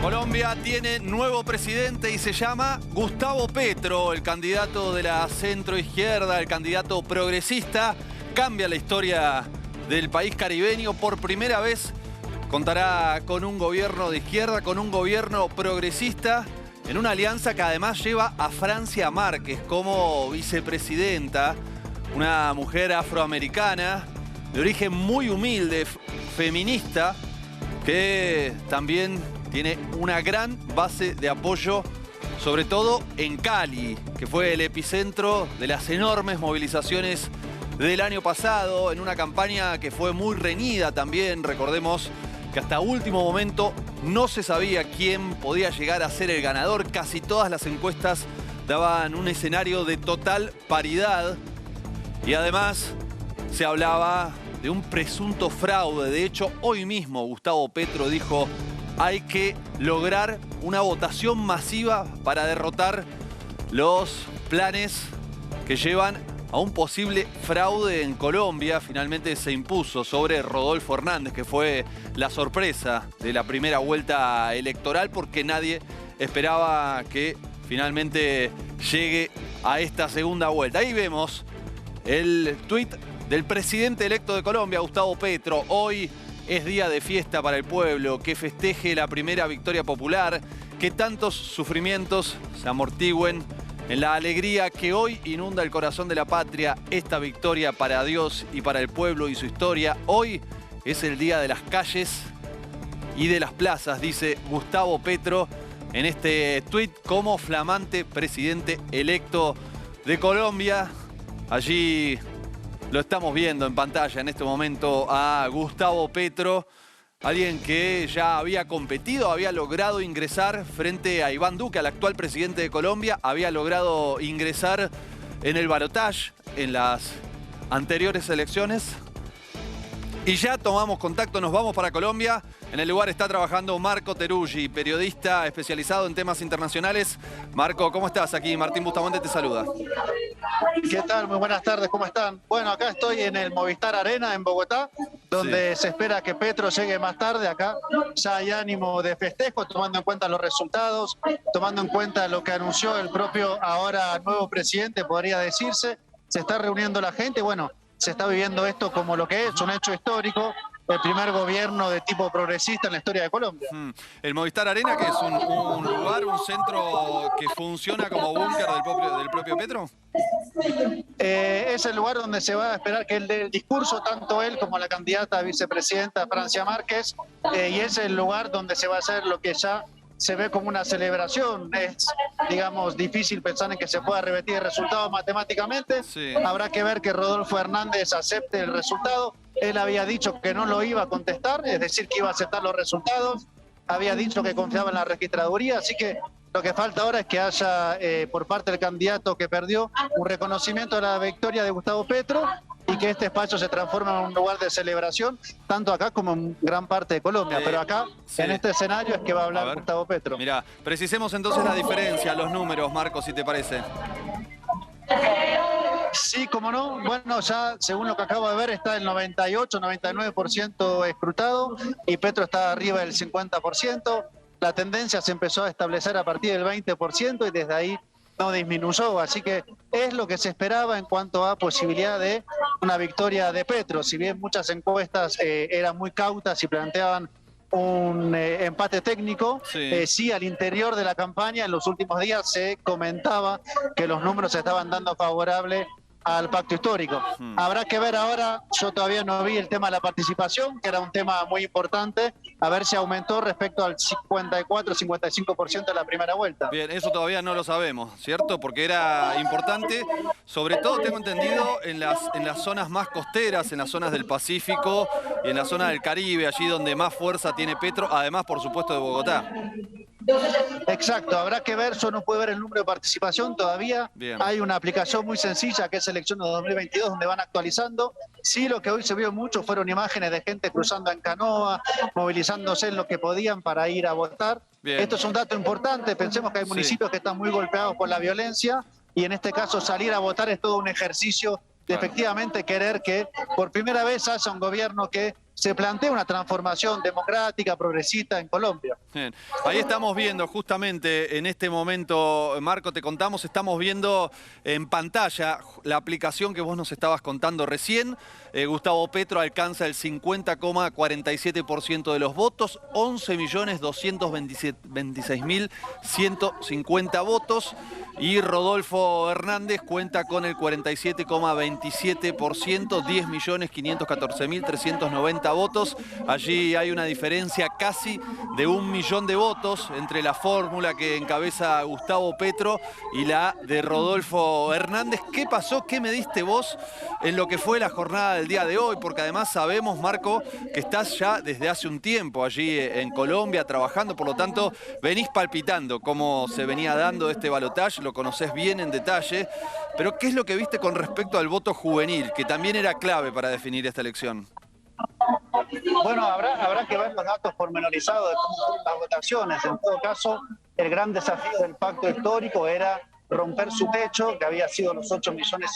Colombia tiene nuevo presidente y se llama Gustavo Petro, el candidato de la centroizquierda, el candidato progresista. Cambia la historia del país caribeño. Por primera vez contará con un gobierno de izquierda, con un gobierno progresista, en una alianza que además lleva a Francia Márquez como vicepresidenta, una mujer afroamericana de origen muy humilde, feminista, que también tiene una gran base de apoyo, sobre todo en Cali, que fue el epicentro de las enormes movilizaciones del año pasado, en una campaña que fue muy reñida también. Recordemos que hasta último momento no se sabía quién podía llegar a ser el ganador. Casi todas las encuestas daban un escenario de total paridad y además se hablaba de un presunto fraude. De hecho, hoy mismo Gustavo Petro dijo: hay que lograr una votación masiva para derrotar los planes que llevan a un posible fraude en Colombia. Finalmente se impuso sobre Rodolfo Hernández, que fue la sorpresa de la primera vuelta electoral, porque nadie esperaba que finalmente llegue a esta segunda vuelta. Ahí vemos el tuit del presidente electo de Colombia, Gustavo Petro. Hoy es día de fiesta para el pueblo, que festeje la primera victoria popular, que tantos sufrimientos se amortigüen en la alegría que hoy inunda el corazón de la patria. Esta victoria para Dios y para el pueblo y su historia. Hoy es el día de las calles y de las plazas, dice Gustavo Petro en este tuit como flamante presidente electo de Colombia. Allí lo estamos viendo en pantalla en este momento a Gustavo Petro, alguien que ya había competido, había logrado ingresar frente a Iván Duque, al actual presidente de Colombia, había logrado ingresar en el balotaje en las anteriores elecciones. Y ya tomamos contacto, nos vamos para Colombia. En el lugar está trabajando Marco Teruggi, periodista especializado en temas internacionales. Marco, ¿cómo estás? Aquí Martín Bustamante te saluda. ¿Qué tal? Muy buenas tardes, ¿cómo están? Bueno, acá estoy en el Movistar Arena en Bogotá, donde se espera que Petro llegue más tarde. Acá ya hay ánimo de festejo, tomando en cuenta los resultados, tomando en cuenta lo que anunció el propio ahora nuevo presidente, podría decirse. Se está reuniendo la gente, bueno, se está viviendo esto como lo que es, un hecho histórico, el primer gobierno de tipo progresista en la historia de Colombia. El Movistar Arena, que es un lugar, un centro que funciona como búnker del propio Petro. Es el lugar donde se va a esperar que él dé el discurso, tanto él como la candidata a vicepresidenta Francia Márquez, y es el lugar donde se va a hacer lo que ya se ve como una celebración. Es, digamos, difícil pensar en que se pueda repetir el resultado matemáticamente. Sí. Habrá que ver que Rodolfo Hernández acepte el resultado. Él había dicho que no lo iba a contestar, es decir, que iba a aceptar los resultados. Había dicho que confiaba en la registraduría, así que lo que falta ahora es que haya, por parte del candidato que perdió, un reconocimiento de la victoria de Gustavo Petro y que este espacio se transforme en un lugar de celebración, tanto acá como en gran parte de Colombia. Pero acá, sí, en este escenario es que va a hablar Gustavo Petro. Mirá, precisemos entonces la diferencia, los números, Marco, si te parece. Sí, cómo no. Bueno, ya según lo que acabo de ver está el 98, 99% escrutado y Petro está arriba del 50%. La tendencia se empezó a establecer a partir del 20% y desde ahí no disminuyó, así que es lo que se esperaba en cuanto a posibilidad de una victoria de Petro. Si bien muchas encuestas eran muy cautas y planteaban un empate técnico, sí, al interior de la campaña en los últimos días se comentaba que los números se estaban dando favorables al pacto histórico. Habrá que ver ahora, yo todavía no vi el tema de la participación, que era un tema muy importante, a ver si aumentó respecto al 54-55% de la primera vuelta. Bien, eso todavía no lo sabemos, ¿cierto? Porque era importante, sobre todo tengo entendido, en las zonas más costeras, en las zonas del Pacífico y en la zona del Caribe, allí donde más fuerza tiene Petro, además, por supuesto, de Bogotá. Exacto, habrá que ver, yo no puedo ver el número de participación todavía. Bien. Hay una aplicación muy sencilla que es Elecciones 2022 donde van actualizando. Sí, lo que hoy se vio mucho fueron imágenes de gente cruzando en canoa, movilizándose en lo que podían para ir a votar. Bien. Esto es un dato importante, pensemos que hay municipios que están muy golpeados por la violencia y en este caso salir a votar es todo un ejercicio de efectivamente querer que por primera vez haya un gobierno que se plantee una transformación democrática, progresista en Colombia. Bien. Ahí estamos viendo justamente en este momento, Marco, te contamos, estamos viendo en pantalla la aplicación que vos nos estabas contando recién. Gustavo Petro alcanza el 50,47% de los votos, 11.226.150 votos. Y Rodolfo Hernández cuenta con el 47,27%, 10.514.390 votos. Allí hay una diferencia casi de 1 millón de votos entre la fórmula que encabeza Gustavo Petro y la de Rodolfo Hernández. ¿Qué pasó? ¿Qué me diste vos en lo que fue la jornada del día de hoy? Porque además sabemos, Marco, que estás ya desde hace un tiempo allí en Colombia trabajando, por lo tanto venís palpitando cómo se venía dando este balotaje, lo conocés bien en detalle, pero ¿qué es lo que viste con respecto al voto juvenil, que también era clave para definir esta elección? Bueno, habrá que ver los datos pormenorizados de cómo fueron las votaciones. En todo caso, el gran desafío del pacto histórico era romper su techo, que había sido los 8,5 millones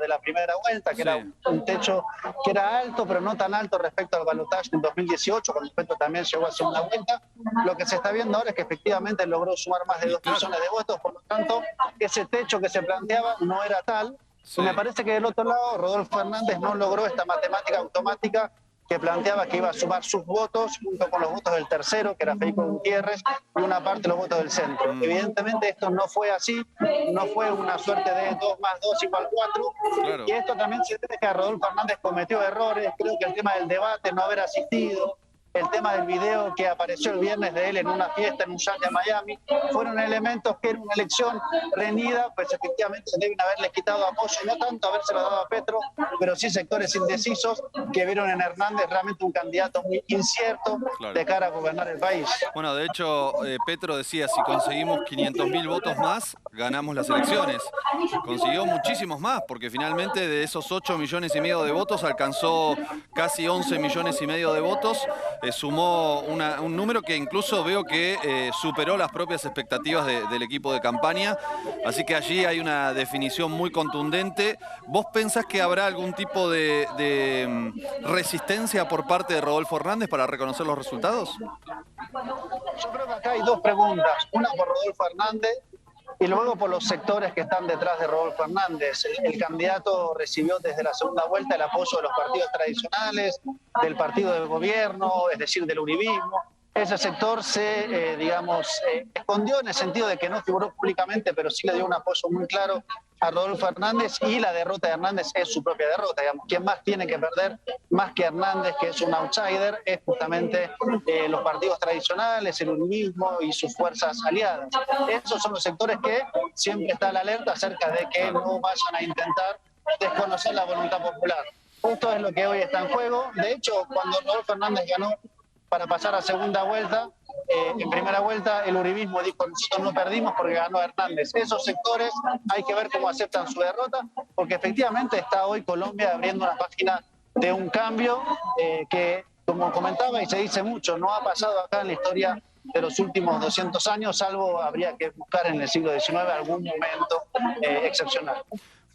de la primera vuelta, que era un techo que era alto, pero no tan alto respecto al balotaje en 2018, cuando Petro también llegó a segunda vuelta. Lo que se está viendo ahora es que efectivamente logró sumar más de 2 millones de votos, por lo tanto, ese techo que se planteaba no era tal. Y me parece que del otro lado, Rodolfo Hernández no logró esta matemática automática que planteaba que iba a sumar sus votos junto con los votos del tercero, que era Federico Gutiérrez, y una parte de los votos del centro. Evidentemente esto no fue así, no fue una suerte de 2 más 2 igual 4, claro. Y esto también se debe que Rodolfo Hernández cometió errores. Creo que el tema del debate, no haber asistido, el tema del video que apareció el viernes de él en una fiesta en un yacht de Miami, fueron elementos que en una elección reñida, pues efectivamente deben haberle quitado apoyo, no tanto habérselo dado a Petro, pero sí sectores indecisos que vieron en Hernández realmente un candidato muy incierto, claro, de cara a gobernar el país. Bueno, de hecho, Petro decía, si conseguimos 500.000 votos más, ganamos las elecciones. Consiguió muchísimos más, porque finalmente de esos 8,5 millones de votos alcanzó casi 11,5 millones de votos. Sumó un número que incluso veo que superó las propias expectativas del equipo de campaña. Así que allí hay una definición muy contundente. ¿Vos pensás que habrá algún tipo de resistencia por parte de Rodolfo Hernández para reconocer los resultados? Yo creo que acá hay dos preguntas. Una por Rodolfo Hernández y luego por los sectores que están detrás de Rodolfo Hernández. El candidato recibió desde la segunda vuelta el apoyo de los partidos tradicionales, del partido del gobierno, es decir, del uribismo. Ese sector se, escondió en el sentido de que no figuró públicamente, pero sí le dio un apoyo muy claro a Rodolfo Hernández, y la derrota de Hernández es su propia derrota. Quien más tiene que perder, más que Hernández, que es un outsider, es justamente los partidos tradicionales, el uribismo y sus fuerzas aliadas. Esos son los sectores que siempre está la alerta acerca de que no vayan a intentar desconocer la voluntad popular. Esto es lo que hoy está en juego. De hecho, cuando Rodolfo Hernández ganó para pasar a segunda vuelta, en primera vuelta el uribismo dijo: nosotros no perdimos porque ganó Hernández. Esos sectores hay que ver cómo aceptan su derrota, porque efectivamente está hoy Colombia abriendo una página de un cambio que, como comentaba y se dice mucho, no ha pasado acá en la historia de los últimos 200 años, salvo habría que buscar en el siglo XIX algún momento excepcional.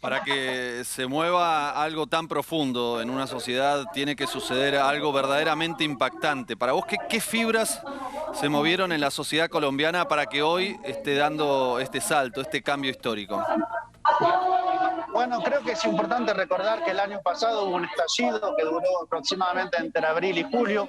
Para que se mueva algo tan profundo en una sociedad tiene que suceder algo verdaderamente impactante. Para vos, ¿qué fibras se movieron en la sociedad colombiana para que hoy esté dando este salto, este cambio histórico? Bueno, creo que es importante recordar que el año pasado hubo un estallido que duró aproximadamente entre abril y julio.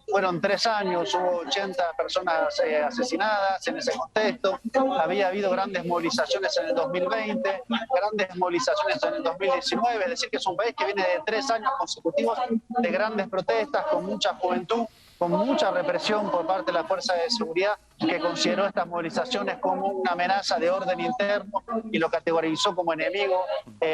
Fueron 3 años, hubo 80 personas asesinadas en ese contexto. Había habido grandes movilizaciones en el 2020, grandes movilizaciones en el 2019. Es decir, que es un país que viene de 3 años consecutivos de grandes protestas, con mucha juventud, con mucha represión por parte de la Fuerza de Seguridad, que consideró estas movilizaciones como una amenaza de orden interno y lo categorizó como enemigo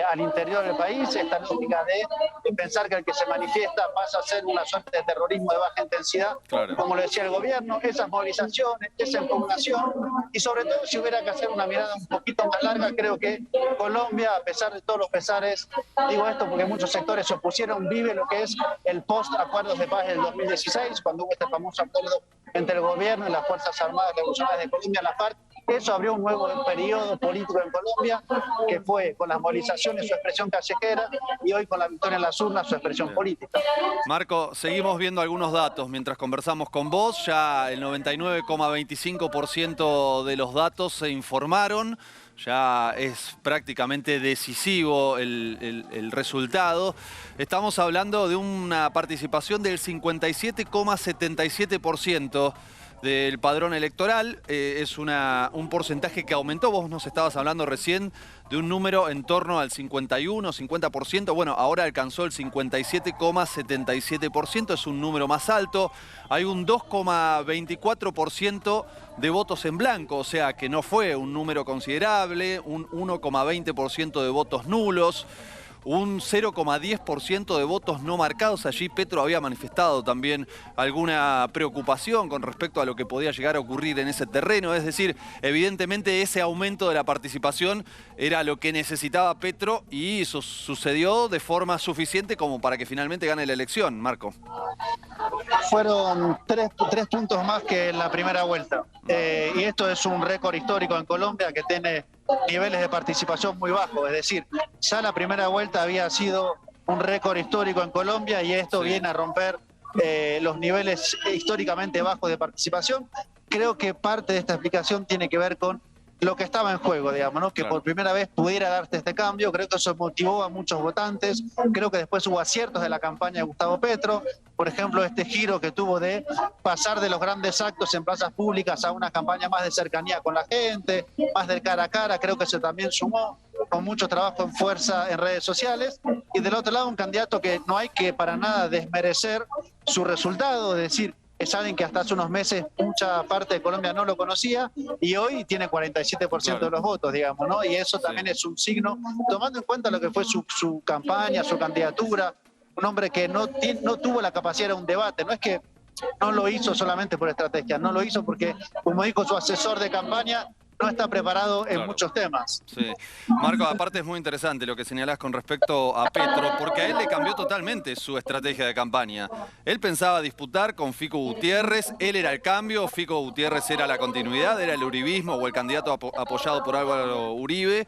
al interior del país. Esta lógica de pensar que el que se manifiesta pasa a ser una suerte de terrorismo de baja intensidad, claro, como lo decía el gobierno, esas movilizaciones, esa impugnación, y sobre todo si hubiera que hacer una mirada un poquito más larga, creo que Colombia, a pesar de todos los pesares, digo esto porque muchos sectores se opusieron, vive lo que es el post-acuerdos de paz del 2016, cuando hubo este famoso acuerdo entre el gobierno y las Fuerzas Armadas Revolucionarias de Colombia, la FARC, Eso abrió un nuevo periodo político en Colombia, que fue con las movilizaciones su expresión callejera y hoy con la victoria en las urnas su expresión política. Marco, seguimos viendo algunos datos mientras conversamos con vos. Ya el 99,25% de los datos se informaron. Ya es prácticamente decisivo el resultado. Estamos hablando de una participación del 57,77% del padrón electoral. Es un porcentaje que aumentó. Vos nos estabas hablando recién de un número en torno al 51, 50%. Bueno, ahora alcanzó el 57,77%. Es un número más alto. Hay un 2,24% de votos en blanco, o sea que no fue un número considerable, un 1,20% de votos nulos, un 0,10% de votos no marcados. Allí Petro había manifestado también alguna preocupación con respecto a lo que podía llegar a ocurrir en ese terreno. Es decir, evidentemente ese aumento de la participación era lo que necesitaba Petro y eso sucedió de forma suficiente como para que finalmente gane la elección, Marco. Fueron tres puntos más que en la primera vuelta. Y esto es un récord histórico en Colombia que tiene niveles de participación muy bajos. Es decir, ya la primera vuelta había sido un récord histórico en Colombia y esto viene a romper los niveles históricamente bajos de participación. Creo que parte de esta explicación tiene que ver con lo que estaba en juego, digamos, ¿no? Que por primera vez pudiera darse este cambio. Creo que eso motivó a muchos votantes. Creo que después hubo aciertos de la campaña de Gustavo Petro. Por ejemplo, este giro que tuvo de pasar de los grandes actos en plazas públicas a una campaña más de cercanía con la gente, más del cara a cara. Creo que se también sumó con mucho trabajo en fuerza en redes sociales. Y del otro lado, un candidato que no hay que para nada desmerecer su resultado, es decir, es alguien que hasta hace unos meses mucha parte de Colombia no lo conocía y hoy tiene 47% de los votos, digamos, ¿no? Y eso también es un signo, tomando en cuenta lo que fue su campaña, su candidatura, un hombre que no tuvo la capacidad de un debate, no es que no lo hizo solamente por estrategia, no lo hizo porque, como dijo su asesor de campaña, no está preparado en muchos temas. Sí. Marco, aparte es muy interesante lo que señalás con respecto a Petro, porque a él le cambió totalmente su estrategia de campaña. Él pensaba disputar con Fico Gutiérrez, él era el cambio, Fico Gutiérrez era la continuidad, era el uribismo o el candidato apoyado por Álvaro Uribe,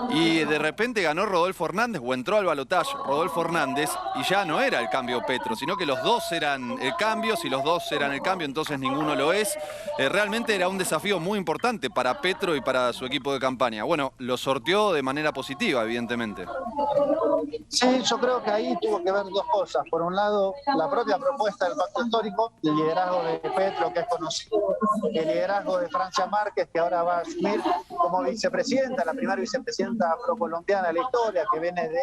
y de repente ganó Rodolfo Hernández, o entró al balotaje Rodolfo Hernández, y ya no era el cambio Petro, sino que los dos eran el cambio. Si los dos eran el cambio, entonces ninguno lo es. Realmente era un desafío muy importante para Petro y para su equipo de campaña. Bueno, lo sorteó de manera positiva, evidentemente. Sí, yo creo que ahí tuvo que ver dos cosas. Por un lado, la propia propuesta del pacto histórico, el liderazgo de Petro, que es conocido, el liderazgo de Francia Márquez, que ahora va a asumir como vicepresidenta, la primera vicepresidenta procolombiana de la historia, que viene de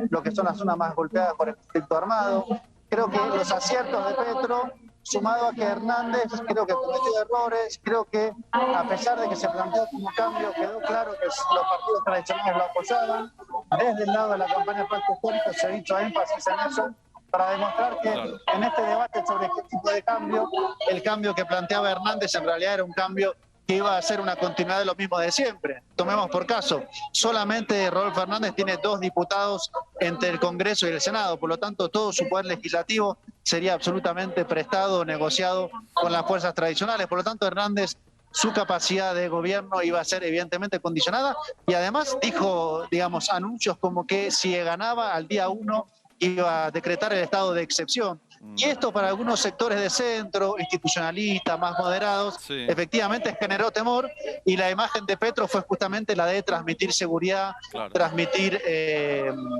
lo que son las zonas más golpeadas por el conflicto armado. Creo que los aciertos de Petro, sumado a que Hernández creo que cometió errores, creo que a pesar de que se planteó como cambio, quedó claro que los partidos tradicionales lo apoyaban. Desde el lado de la campaña pacto histórico se ha dicho énfasis en eso para demostrar que en este debate sobre qué tipo de cambio, el cambio que planteaba Hernández en realidad era un cambio que iba a ser una continuidad de lo mismo de siempre. Tomemos por caso, solamente Rodolfo Hernández tiene 2 diputados entre el Congreso y el Senado, por lo tanto todo su poder legislativo sería absolutamente prestado, negociado con las fuerzas tradicionales. Por lo tanto, Hernández, su capacidad de gobierno iba a ser evidentemente condicionada y además dijo, digamos, anuncios como que si ganaba al día 1 iba a decretar el estado de excepción. Y esto para algunos sectores de centro, institucionalistas, más moderados, efectivamente generó temor y la imagen de Petro fue justamente la de transmitir seguridad, transmitir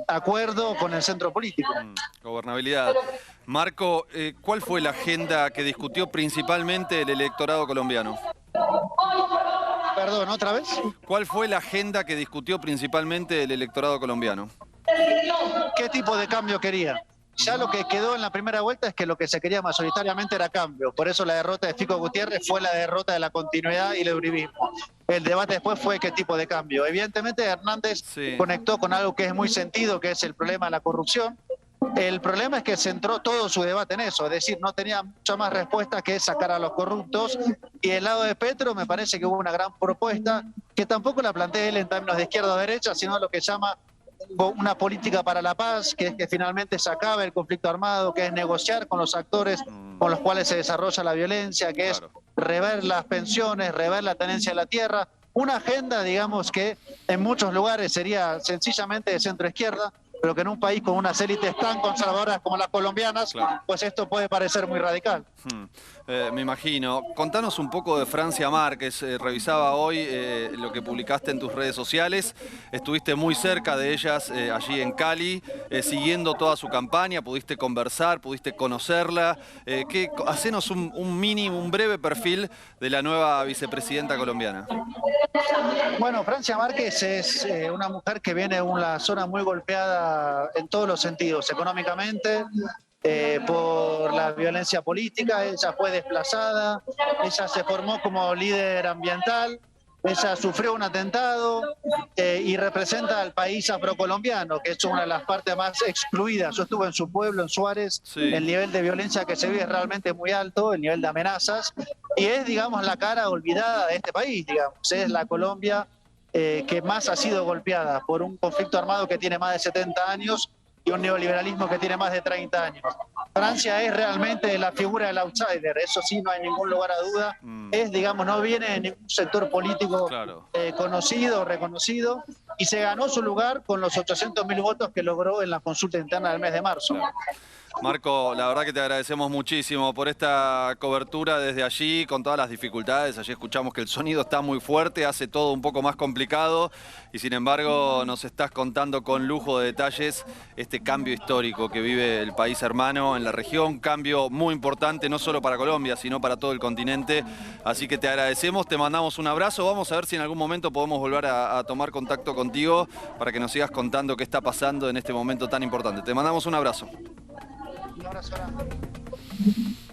acuerdo con el centro político. Gobernabilidad. Marco, ¿cuál fue la agenda que discutió principalmente el electorado colombiano? Perdón, ¿otra vez? ¿Cuál fue la agenda que discutió principalmente el electorado colombiano? ¿Qué tipo de cambio quería? Ya lo que quedó en la primera vuelta es que lo que se quería mayoritariamente era cambio. Por eso la derrota de Fico Gutiérrez fue la derrota de la continuidad y el uribismo. El debate después fue qué tipo de cambio. Evidentemente Hernández conectó con algo que es muy sentido, que es el problema de la corrupción. El problema es que centró todo su debate en eso, es decir, no tenía mucha más respuesta que sacar a los corruptos. Y del lado de Petro me parece que hubo una gran propuesta, que tampoco la plantea él en términos de izquierda o derecha, sino lo que llama una política para la paz, que es que finalmente se acabe el conflicto armado, que es negociar con los actores con los cuales se desarrolla la violencia, que es rever las pensiones, rever la tenencia de la tierra, una agenda, digamos, que en muchos lugares sería sencillamente de centro izquierda, pero que en un país con unas élites tan conservadoras como las colombianas, claro, pues esto puede parecer muy radical. Me imagino. Contanos un poco de Francia Márquez. Revisaba hoy lo que publicaste en tus redes sociales. Estuviste muy cerca de ellas allí en Cali, siguiendo toda su campaña. Pudiste conversar, pudiste conocerla. Hacenos un breve perfil de la nueva vicepresidenta colombiana. Bueno, Francia Márquez es una mujer que viene de una zona muy golpeada en todos los sentidos, económicamente, por la violencia política. Ella fue desplazada, ella se formó como líder ambiental, ella sufrió un atentado y representa al país afrocolombiano, que es una de las partes más excluidas. Yo estuve en su pueblo, en Suárez, sí. El nivel de violencia que se vive es realmente muy alto, el nivel de amenazas, y es, digamos, la cara olvidada de este país, digamos. Es la Colombia que más ha sido golpeada por un conflicto armado que tiene más de 70 años y un neoliberalismo que tiene más de 30 años. Francia es realmente la figura del outsider, eso sí, no hay ningún lugar a duda. Es, digamos, no viene de ningún sector político claro, conocido, reconocido, y se ganó su lugar con los 800.000 votos que logró en la consulta interna del mes de marzo. Claro. Marco, la verdad que te agradecemos muchísimo por esta cobertura desde allí, con todas las dificultades. Allí escuchamos que el sonido está muy fuerte, hace todo un poco más complicado y sin embargo nos estás contando con lujo de detalles este cambio histórico que vive el país hermano en la región, cambio muy importante no solo para Colombia, sino para todo el continente. Así que te agradecemos, te mandamos un abrazo. Vamos a ver si en algún momento podemos volver a tomar contacto contigo para que nos sigas contando qué está pasando en este momento tan importante. Te mandamos un abrazo.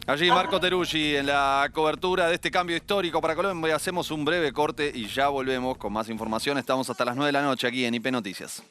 Allí Marco Teruggi en la cobertura de este cambio histórico para Colombia. Hacemos un breve corte y ya volvemos con más información. Estamos hasta las 9 de la noche aquí en IP Noticias.